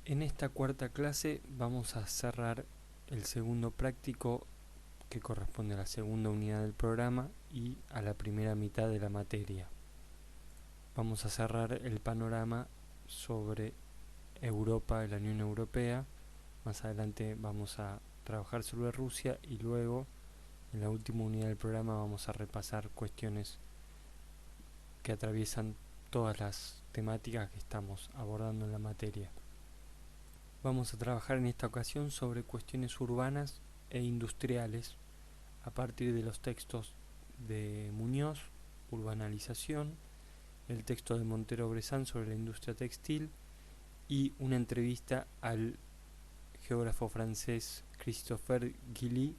En esta cuarta clase vamos a cerrar el segundo práctico que corresponde a la segunda unidad del programa y a la primera mitad de la materia. Vamos a cerrar el panorama sobre Europa y la Unión Europea. Más adelante vamos a trabajar sobre Rusia y luego en la última unidad del programa vamos a repasar cuestiones que atraviesan todas las temáticas que estamos abordando en la materia. Vamos a trabajar en esta ocasión sobre cuestiones urbanas e industriales a partir de los textos de Muñoz, Urbanalización, el texto de Montero Bressan sobre la industria textil y una entrevista al geógrafo francés Christopher Guilly,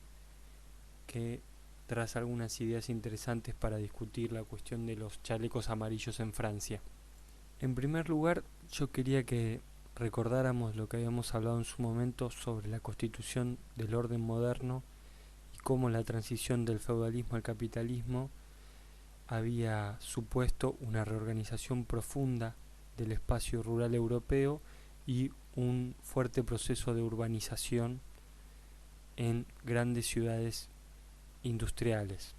que traza algunas ideas interesantes para discutir la cuestión de los chalecos amarillos en Francia. En primer lugar, yo quería que recordáramos lo que habíamos hablado en su momento sobre la constitución del orden moderno y cómo la transición del feudalismo al capitalismo había supuesto una reorganización profunda del espacio rural europeo y un fuerte proceso de urbanización en grandes ciudades industriales.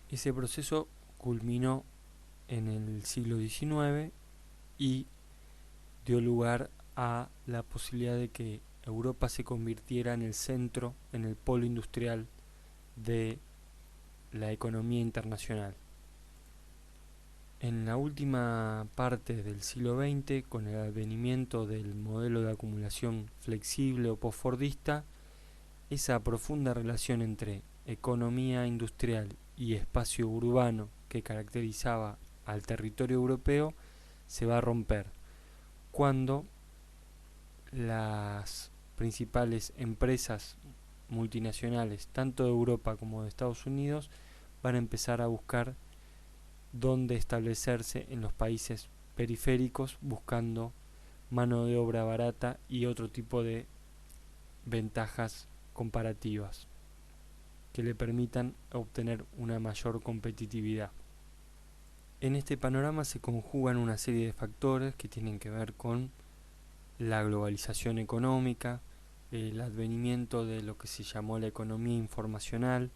Ese proceso culminó en el siglo XIX y dio lugar a la posibilidad de que Europa se convirtiera en el centro, en el polo industrial de la economía internacional. En la última parte del siglo XX, con el advenimiento del modelo de acumulación flexible o postfordista, esa profunda relación entre economía industrial y espacio urbano que caracterizaba al territorio europeo se va a romper cuando las principales empresas multinacionales, tanto de Europa como de Estados Unidos, van a empezar a buscar dónde establecerse en los países periféricos, buscando mano de obra barata y otro tipo de ventajas comparativas que le permitan obtener una mayor competitividad. En este panorama se conjugan una serie de factores que tienen que ver con la globalización económica, el advenimiento de lo que se llamó la economía informacional,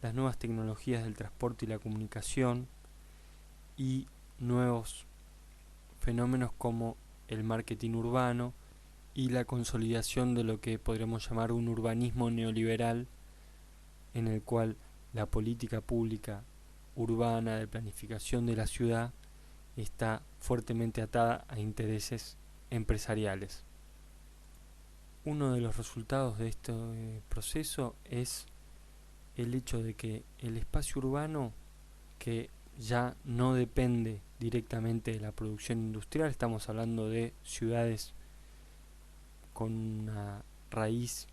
las nuevas tecnologías del transporte y la comunicación y nuevos fenómenos como el marketing urbano y la consolidación de lo que podríamos llamar un urbanismo neoliberal, en el cual la política pública urbana de planificación de la ciudad está fuertemente atada a intereses empresariales. Uno de los resultados de este proceso es el hecho de que el espacio urbano, que ya no depende directamente de la producción industrial, estamos hablando de ciudades con una raíz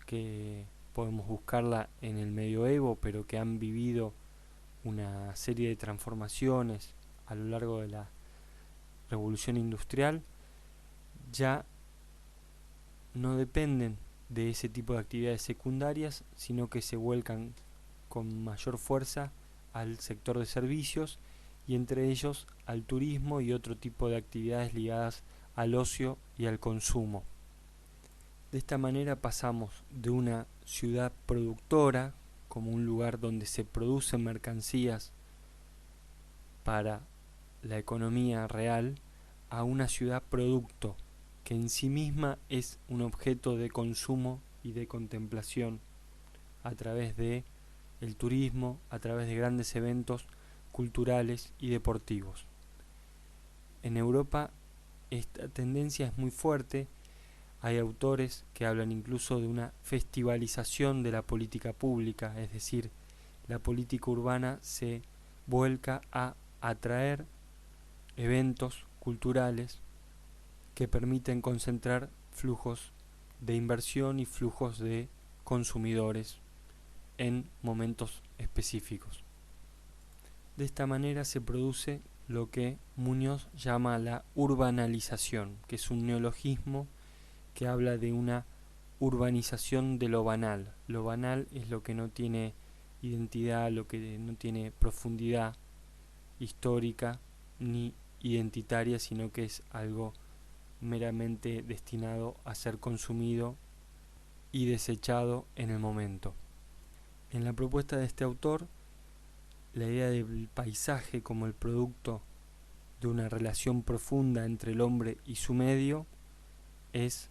que podemos buscarla en el medioevo, pero que han vivido una serie de transformaciones a lo largo de la revolución industrial, ya no dependen de ese tipo de actividades secundarias, sino que se vuelcan con mayor fuerza al sector de servicios y entre ellos al turismo y otro tipo de actividades ligadas al ocio y al consumo. De esta manera pasamos de una ciudad productora, como un lugar donde se producen mercancías para la economía real, a una ciudad producto, que en sí misma es un objeto de consumo y de contemplación a través de el turismo, a través de grandes eventos culturales y deportivos. En Europa esta tendencia es muy fuerte. Hay autores que hablan incluso de una festivalización de la política pública, es decir, la política urbana se vuelca a atraer eventos culturales que permiten concentrar flujos de inversión y flujos de consumidores en momentos específicos. De esta manera se produce lo que Muñoz llama la urbanalización, que es un neologismo que habla de una urbanización de lo banal. Lo banal es lo que no tiene identidad, lo que no tiene profundidad histórica ni identitaria, sino que es algo meramente destinado a ser consumido y desechado en el momento. En la propuesta de este autor, la idea del paisaje como el producto de una relación profunda entre el hombre y su medio es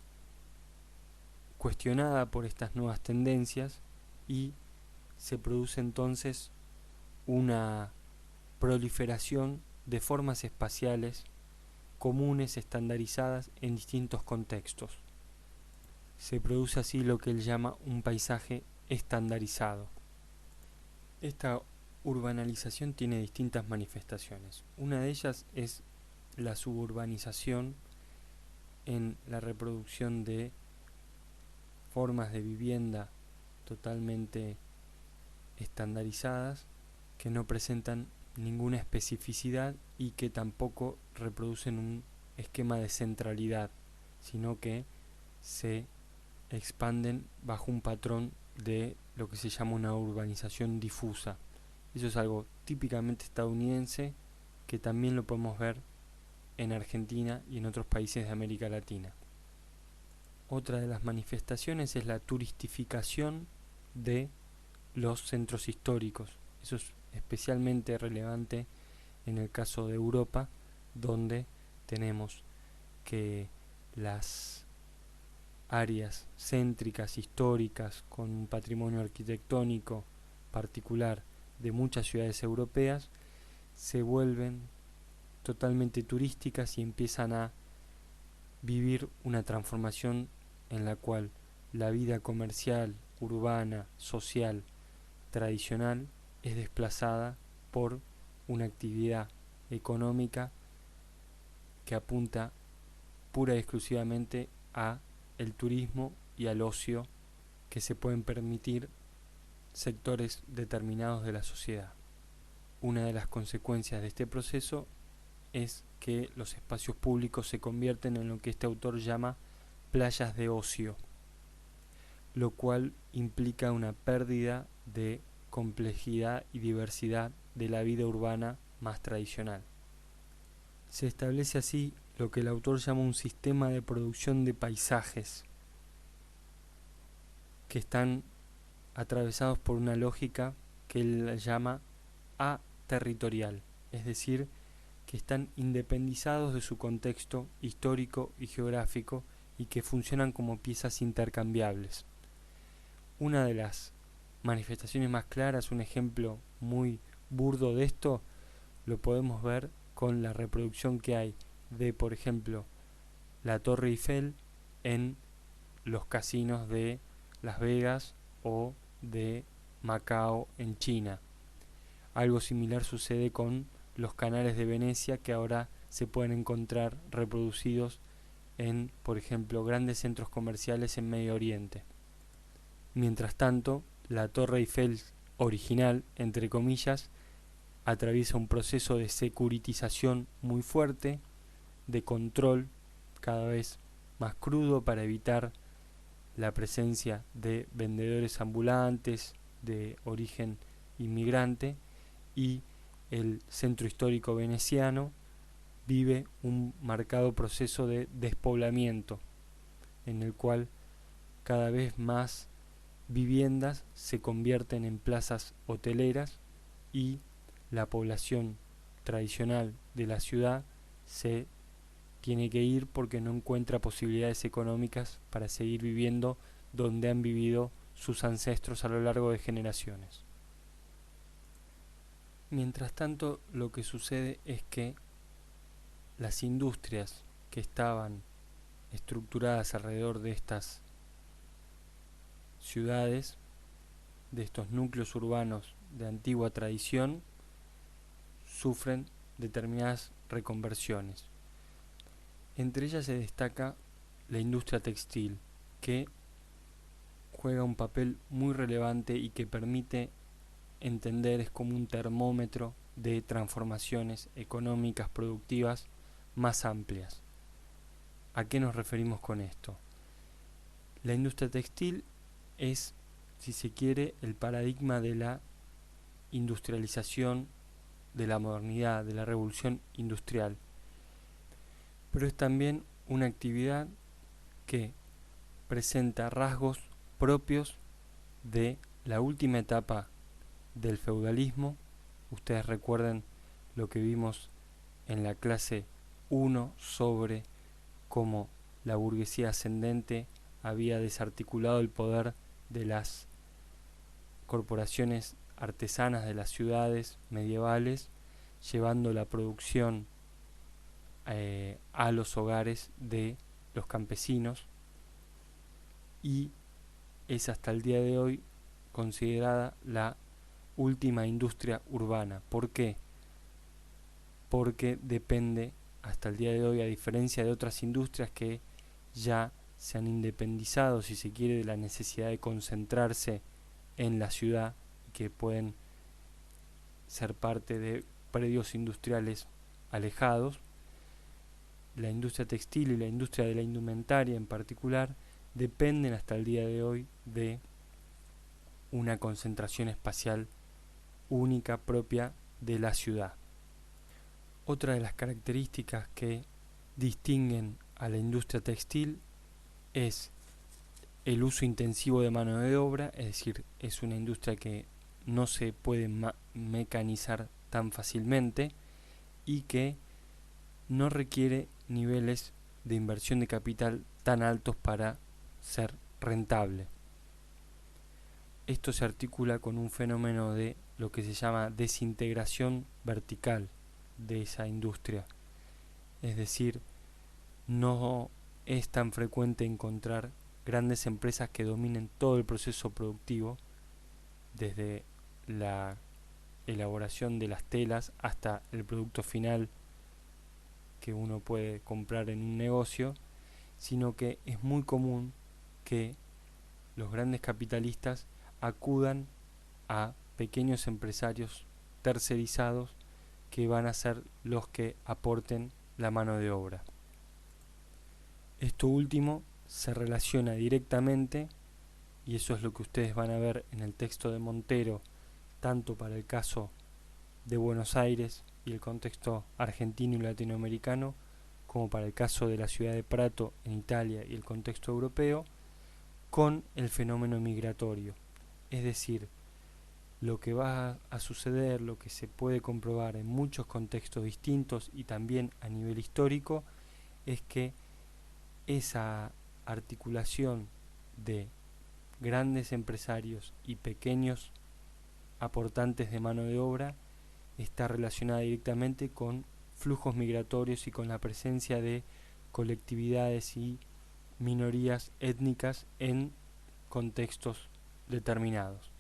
cuestionada por estas nuevas tendencias y se produce entonces una proliferación de formas espaciales comunes, estandarizadas en distintos contextos. Se produce así lo que él llama un paisaje estandarizado. Esta urbanización tiene distintas manifestaciones. Una de ellas es la suburbanización en la reproducción de formas de vivienda totalmente estandarizadas que no presentan ninguna especificidad y que tampoco reproducen un esquema de centralidad, sino que se expanden bajo un patrón de lo que se llama una urbanización difusa. Eso es algo típicamente estadounidense que también lo podemos ver en Argentina y en otros países de América Latina. Otra de las manifestaciones es la turistificación de los centros históricos. Eso es especialmente relevante en el caso de Europa, donde tenemos que las áreas céntricas, históricas, con un patrimonio arquitectónico particular de muchas ciudades europeas, se vuelven totalmente turísticas y empiezan a vivir una transformación en la cual la vida comercial, urbana, social, tradicional es desplazada por una actividad económica que apunta pura y exclusivamente a el turismo y al ocio que se pueden permitir sectores determinados de la sociedad. Una de las consecuencias de este proceso es que los espacios públicos se convierten en lo que este autor llama playas de ocio, lo cual implica una pérdida de complejidad y diversidad de la vida urbana más tradicional. Se establece así lo que el autor llama un sistema de producción de paisajes que están atravesados por una lógica que él llama aterritorial, es decir, que están independizados de su contexto histórico y geográfico y que funcionan como piezas intercambiables. Una de las manifestaciones más claras, un ejemplo muy burdo de esto, lo podemos ver con la reproducción que hay de, por ejemplo, la Torre Eiffel en los casinos de Las Vegas o de Macao en China. Algo similar sucede con los canales de Venecia, que ahora se pueden encontrar reproducidos en, por ejemplo, grandes centros comerciales en Medio Oriente. Mientras tanto, la Torre Eiffel original, entre comillas, atraviesa un proceso de securitización muy fuerte, de control cada vez más crudo para evitar la presencia de vendedores ambulantes de origen inmigrante, y el centro histórico veneciano vive un marcado proceso de despoblamiento en el cual cada vez más viviendas se convierten en plazas hoteleras y la población tradicional de la ciudad se tiene que ir porque no encuentra posibilidades económicas para seguir viviendo donde han vivido sus ancestros a lo largo de generaciones. Mientras tanto, lo que sucede es que las industrias que estaban estructuradas alrededor de estas ciudades, de estos núcleos urbanos de antigua tradición, sufren determinadas reconversiones. Entre ellas se destaca la industria textil, que juega un papel muy relevante y que permite entender, es como un termómetro de transformaciones económicas productivas más amplias. ¿A qué nos referimos con esto? La industria textil es, si se quiere, el paradigma de la industrialización, de la modernidad, de la revolución industrial, pero es también una actividad que presenta rasgos propios de la última etapa del feudalismo. Ustedes recuerden lo que vimos en la clase 1 sobre cómo la burguesía ascendente había desarticulado el poder de las corporaciones artesanas de las ciudades medievales, llevando la producción a los hogares de los campesinos, y es hasta el día de hoy considerada la última industria urbana. ¿Por qué? Porque depende hasta el día de hoy, a diferencia de otras industrias que ya se han independizado, si se quiere, de la necesidad de concentrarse en la ciudad, que pueden ser parte de predios industriales alejados. La industria textil y la industria de la indumentaria en particular dependen hasta el día de hoy de una concentración espacial única propia de la ciudad. Otra de las características que distinguen a la industria textil es el uso intensivo de mano de obra, es decir, es una industria que no se puede mecanizar tan fácilmente y que no requiere niveles de inversión de capital tan altos para ser rentable. Esto se articula con un fenómeno de lo que se llama desintegración vertical de esa industria. Es decir, no es tan frecuente encontrar grandes empresas que dominen todo el proceso productivo, desde la elaboración de las telas hasta el producto final que uno puede comprar en un negocio, sino que es muy común que los grandes capitalistas acudan a pequeños empresarios tercerizados que van a ser los que aporten la mano de obra. Esto último se relaciona directamente, y eso es lo que ustedes van a ver en el texto de Montero, tanto para el caso de Buenos Aires y el contexto argentino y latinoamericano, como para el caso de la ciudad de Prato en Italia y el contexto europeo, con el fenómeno migratorio. Es decir, lo que va a suceder, lo que se puede comprobar en muchos contextos distintos y también a nivel histórico, es que esa articulación de grandes empresarios y pequeños aportantes de mano de obra está relacionada directamente con flujos migratorios y con la presencia de colectividades y minorías étnicas en contextos determinados.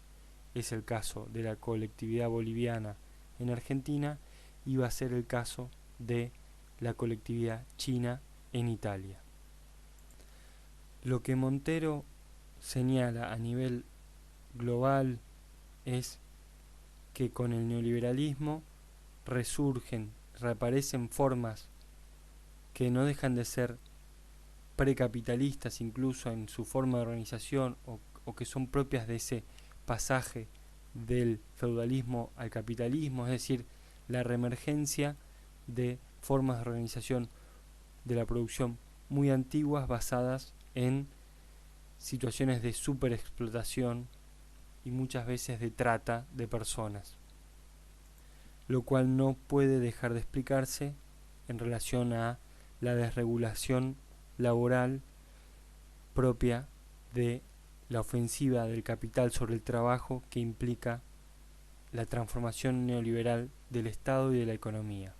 Es el caso de la colectividad boliviana en Argentina y va a ser el caso de la colectividad china en Italia. Lo que Montero señala a nivel global es que con el neoliberalismo reaparecen formas que no dejan de ser precapitalistas incluso en su forma de organización, o que son propias de ese pasaje del feudalismo al capitalismo, es decir, la reemergencia de formas de organización de la producción muy antiguas basadas en situaciones de superexplotación y muchas veces de trata de personas, lo cual no puede dejar de explicarse en relación a la desregulación laboral propia de la ofensiva del capital sobre el trabajo que implica la transformación neoliberal del Estado y de la economía.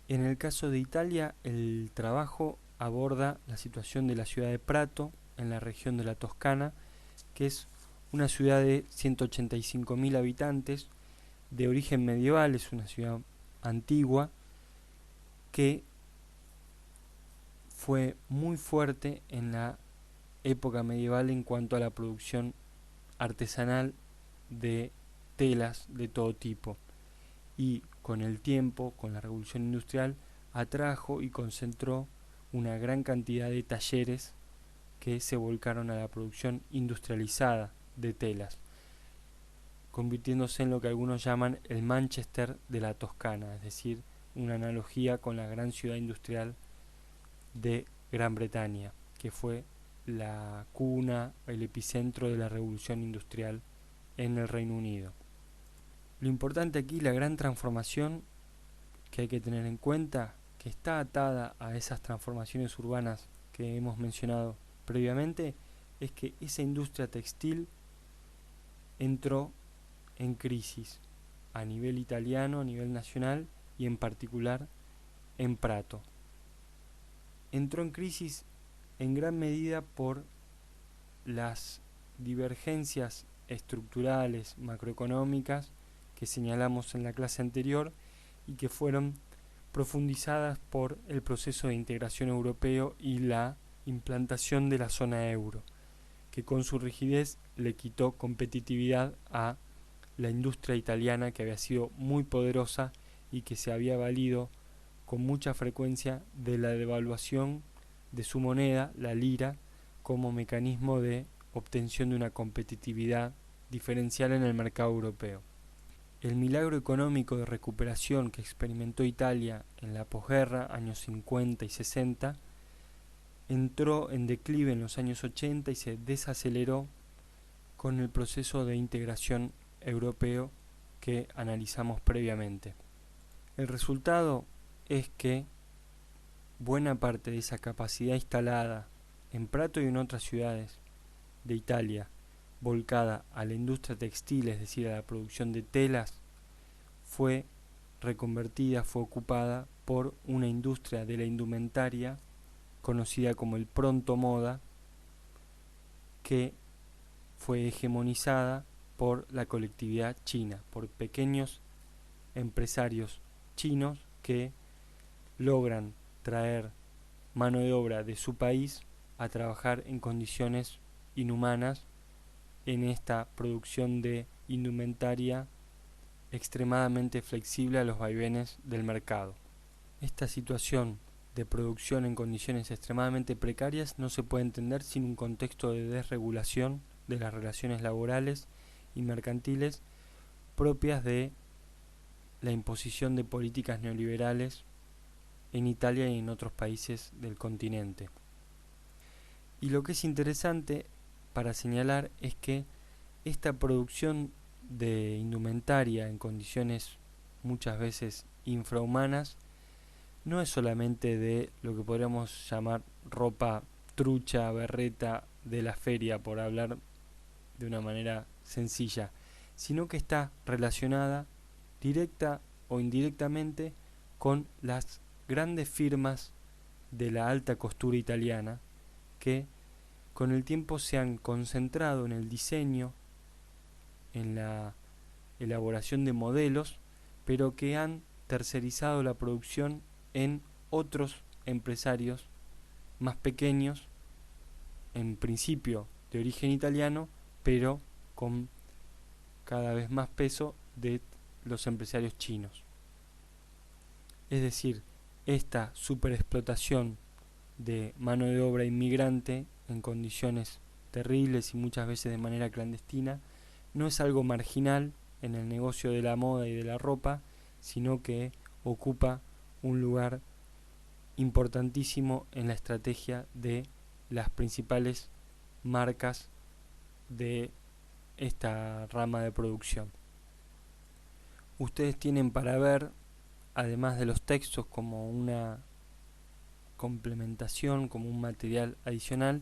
En el caso de Italia, el trabajo aborda la situación de la ciudad de Prato, en la región de la Toscana, que es una ciudad de 185.000 habitantes, de origen medieval, es una ciudad antigua, que fue muy fuerte en la época medieval en cuanto a la producción artesanal de telas de todo tipo, y con el tiempo, con la revolución industrial, atrajo y concentró una gran cantidad de talleres que se volcaron a la producción industrializada de telas, convirtiéndose en lo que algunos llaman el Manchester de la Toscana, es decir, una analogía con la gran ciudad industrial de Gran Bretaña, que fue la cuna, el epicentro de la revolución industrial en el Reino Unido. Lo importante aquí, la gran transformación que hay que tener en cuenta, que está atada a esas transformaciones urbanas que hemos mencionado previamente, es que esa industria textil entró en crisis a nivel italiano, a nivel nacional y en particular en Prato. Entró en crisis en gran medida por las divergencias estructurales macroeconómicas que señalamos en la clase anterior y que fueron profundizadas por el proceso de integración europeo y la implantación de la zona euro, que con su rigidez le quitó competitividad a la industria italiana, que había sido muy poderosa y que se había valido con mucha frecuencia de la devaluación de su moneda, la lira, como mecanismo de obtención de una competitividad diferencial en el mercado europeo. El milagro económico de recuperación que experimentó Italia en la posguerra, años 50 y 60, entró en declive en los años 80 y se desaceleró con el proceso de integración europeo que analizamos previamente. El resultado es que buena parte de esa capacidad instalada en Prato y en otras ciudades de Italia, volcada a la industria textil, es decir, a la producción de telas, fue reconvertida, fue ocupada por una industria de la indumentaria conocida como el pronto moda, que fue hegemonizada por la colectividad china, por pequeños empresarios chinos que logran traer mano de obra de su país a trabajar en condiciones inhumanas en esta producción de indumentaria extremadamente flexible a los vaivenes del mercado. Esta situación de producción en condiciones extremadamente precarias no se puede entender sin un contexto de desregulación de las relaciones laborales y mercantiles propias de la imposición de políticas neoliberales en Italia y en otros países del continente. Y lo que es interesante para señalar es que esta producción de indumentaria en condiciones muchas veces infrahumanas no es solamente de lo que podríamos llamar ropa trucha, berreta de la feria, por hablar de una manera sencilla, sino que está relacionada directa o indirectamente con las grandes firmas de la alta costura italiana que con el tiempo se han concentrado en el diseño, en la elaboración de modelos, pero que han tercerizado la producción en otros empresarios más pequeños, en principio de origen italiano, pero con cada vez más peso de los empresarios chinos. Es decir, esta superexplotación de mano de obra inmigrante en condiciones terribles y muchas veces de manera clandestina no es algo marginal en el negocio de la moda y de la ropa, sino que ocupa un lugar importantísimo en la estrategia de las principales marcas de esta rama de producción. Ustedes tienen para ver, además de los textos, como una complementación, como un material adicional,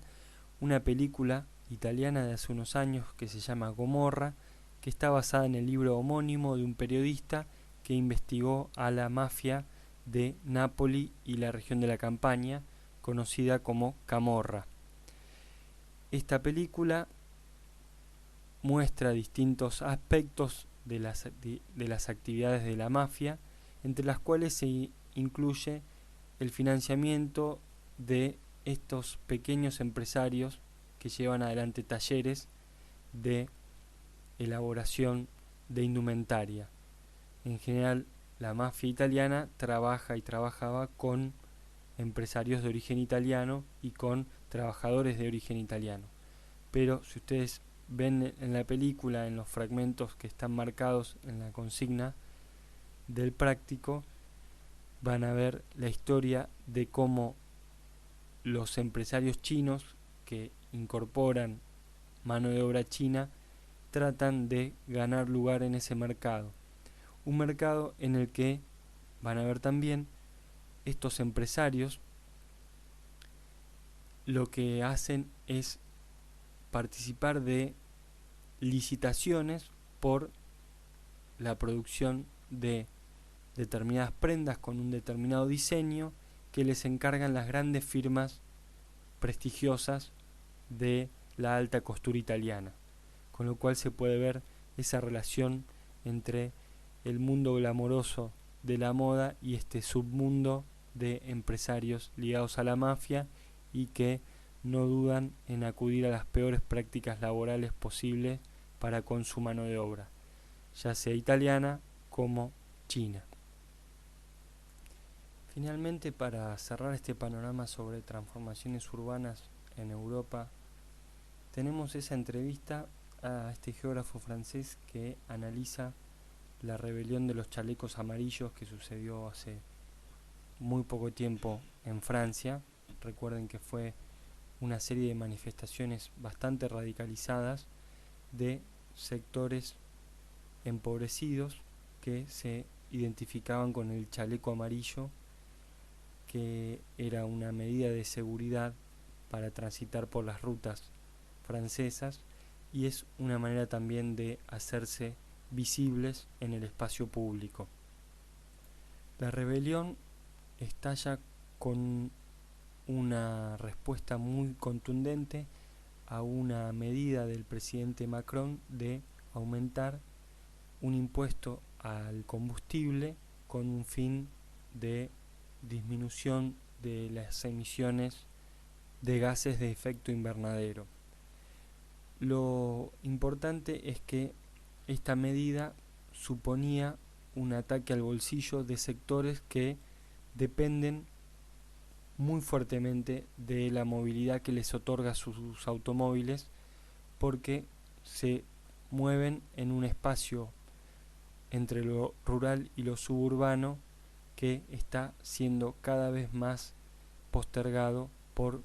una película italiana de hace unos años que se llama Gomorra, que está basada en el libro homónimo de un periodista que investigó a la mafia de Nápoli y la región de la Campania, conocida como Camorra. Esta película muestra distintos aspectos de las actividades de la mafia, entre las cuales se incluye el financiamiento de estos pequeños empresarios que llevan adelante talleres de elaboración de indumentaria. En general, la mafia italiana trabaja y trabajaba con empresarios de origen italiano y con trabajadores de origen italiano. Pero si ustedes ven en la película, en los fragmentos que están marcados en la consigna del práctico, van a ver la historia de cómo los empresarios chinos que incorporan mano de obra china tratan de ganar lugar en ese mercado. Un mercado en el que van a ver también estos empresarios lo que hacen es participar de licitaciones por la producción de determinadas prendas con un determinado diseño que les encargan las grandes firmas prestigiosas de la alta costura italiana, con lo cual se puede ver esa relación entre el mundo glamoroso de la moda y este submundo de empresarios ligados a la mafia y que no dudan en acudir a las peores prácticas laborales posibles para con su mano de obra, ya sea italiana como china. Finalmente, para cerrar este panorama sobre transformaciones urbanas en Europa, tenemos esa entrevista a este geógrafo francés que analiza la rebelión de los chalecos amarillos que sucedió hace muy poco tiempo en Francia. Recuerden que fue una serie de manifestaciones bastante radicalizadas de sectores empobrecidos que se identificaban con el chaleco amarillo, que era una medida de seguridad para transitar por las rutas francesas y es una manera también de hacerse visibles en el espacio público. La rebelión estalla con una respuesta muy contundente a una medida del presidente Macron de aumentar un impuesto al combustible con un fin de disminución de las emisiones de gases de efecto invernadero. Lo importante es que esta medida suponía un ataque al bolsillo de sectores que dependen muy fuertemente de la movilidad que les otorga sus automóviles, porque se mueven en un espacio entre lo rural y lo suburbano que está siendo cada vez más postergado por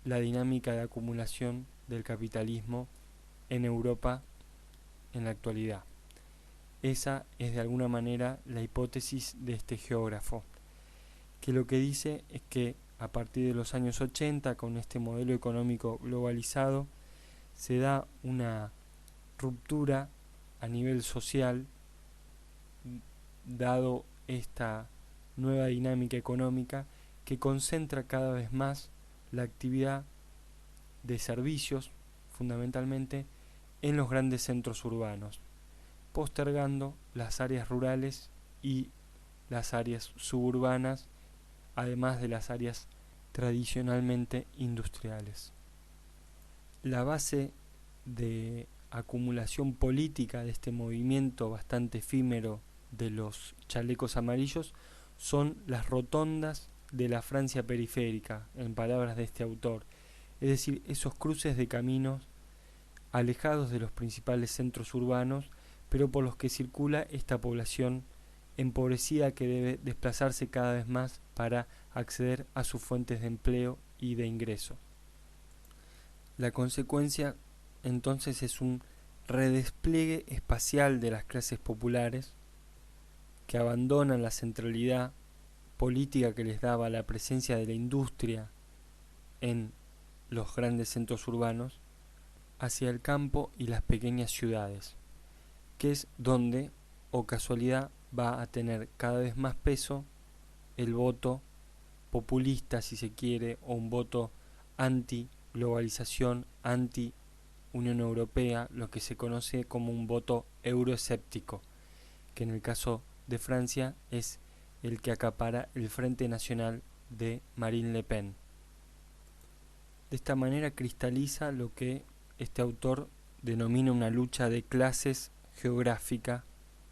la dinámica de acumulación del capitalismo en Europa en la actualidad. Esa es de alguna manera la hipótesis de este geógrafo, que lo que dice es que a partir de los años 80, con este modelo económico globalizado, se da una ruptura a nivel social, dado esta nueva dinámica económica que concentra cada vez más la actividad de servicios, fundamentalmente, en los grandes centros urbanos, postergando las áreas rurales y las áreas suburbanas, además de las áreas tradicionalmente industriales. La base de acumulación política de este movimiento bastante efímero de los chalecos amarillos son las rotondas de la Francia periférica, en palabras de este autor, es decir, esos cruces de caminos alejados de los principales centros urbanos, pero por los que circula esta población empobrecida que debe desplazarse cada vez más para acceder a sus fuentes de empleo y de ingreso. La consecuencia entonces es un redespliegue espacial de las clases populares que abandonan la centralidad política que les daba la presencia de la industria en los grandes centros urbanos hacia el campo y las pequeñas ciudades, que es donde, o casualidad, va a tener cada vez más peso el voto populista, si se quiere, o un voto anti-globalización, anti-Unión Europea, lo que se conoce como un voto euroescéptico, que en el caso de Francia es el que acapara el Frente Nacional de Marine Le Pen. De esta manera cristaliza lo que este autor denomina una lucha de clases geográfica,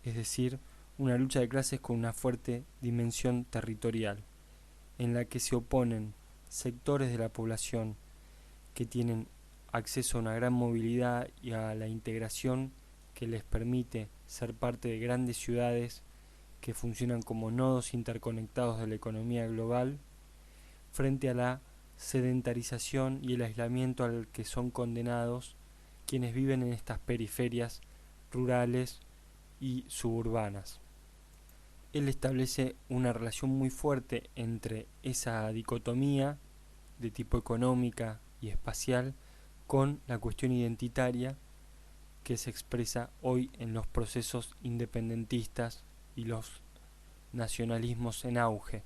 es decir, una lucha de clases con una fuerte dimensión territorial, en la que se oponen sectores de la población que tienen acceso a una gran movilidad y a la integración que les permite ser parte de grandes ciudades que funcionan como nodos interconectados de la economía global, frente a la sedentarización y el aislamiento al que son condenados quienes viven en estas periferias rurales y suburbanas. Él establece una relación muy fuerte entre esa dicotomía de tipo económica y espacial con la cuestión identitaria que se expresa hoy en los procesos independentistas y los nacionalismos en auge.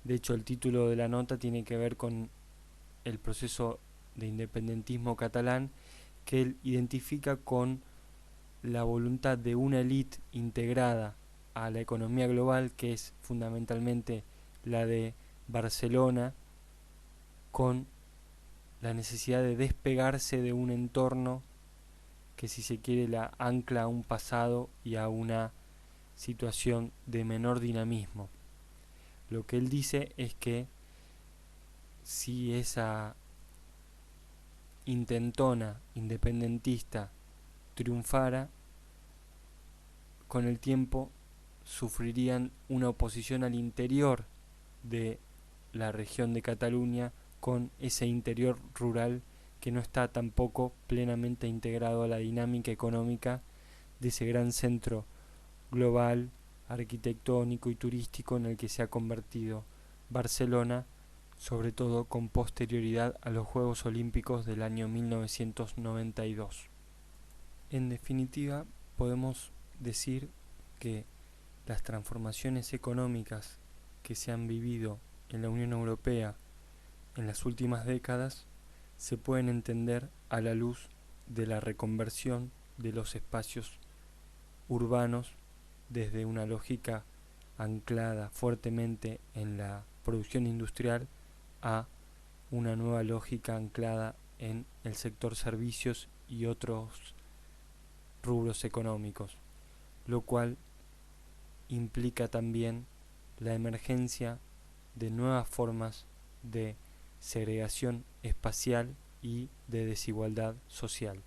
De hecho, el título de la nota tiene que ver con el proceso de independentismo catalán que él identifica con la voluntad de una élite integrada a la economía global, que es fundamentalmente la de Barcelona, con la necesidad de despegarse de un entorno que, si se quiere, la ancla a un pasado y a una situación de menor dinamismo. Lo que él dice es que si esa intentona independentista triunfara, con el tiempo sufrirían una oposición al interior de la región de Cataluña con ese interior rural que no está tampoco plenamente integrado a la dinámica económica de ese gran centro global, arquitectónico y turístico en el que se ha convertido Barcelona, sobre todo con posterioridad a los Juegos Olímpicos del año 1992. En definitiva, podemos decir que las transformaciones económicas que se han vivido en la Unión Europea en las últimas décadas se pueden entender a la luz de la reconversión de los espacios urbanos desde una lógica anclada fuertemente en la producción industrial a una nueva lógica anclada en el sector servicios y otros rubros económicos, lo cual implica también la emergencia de nuevas formas de segregación espacial y de desigualdad social.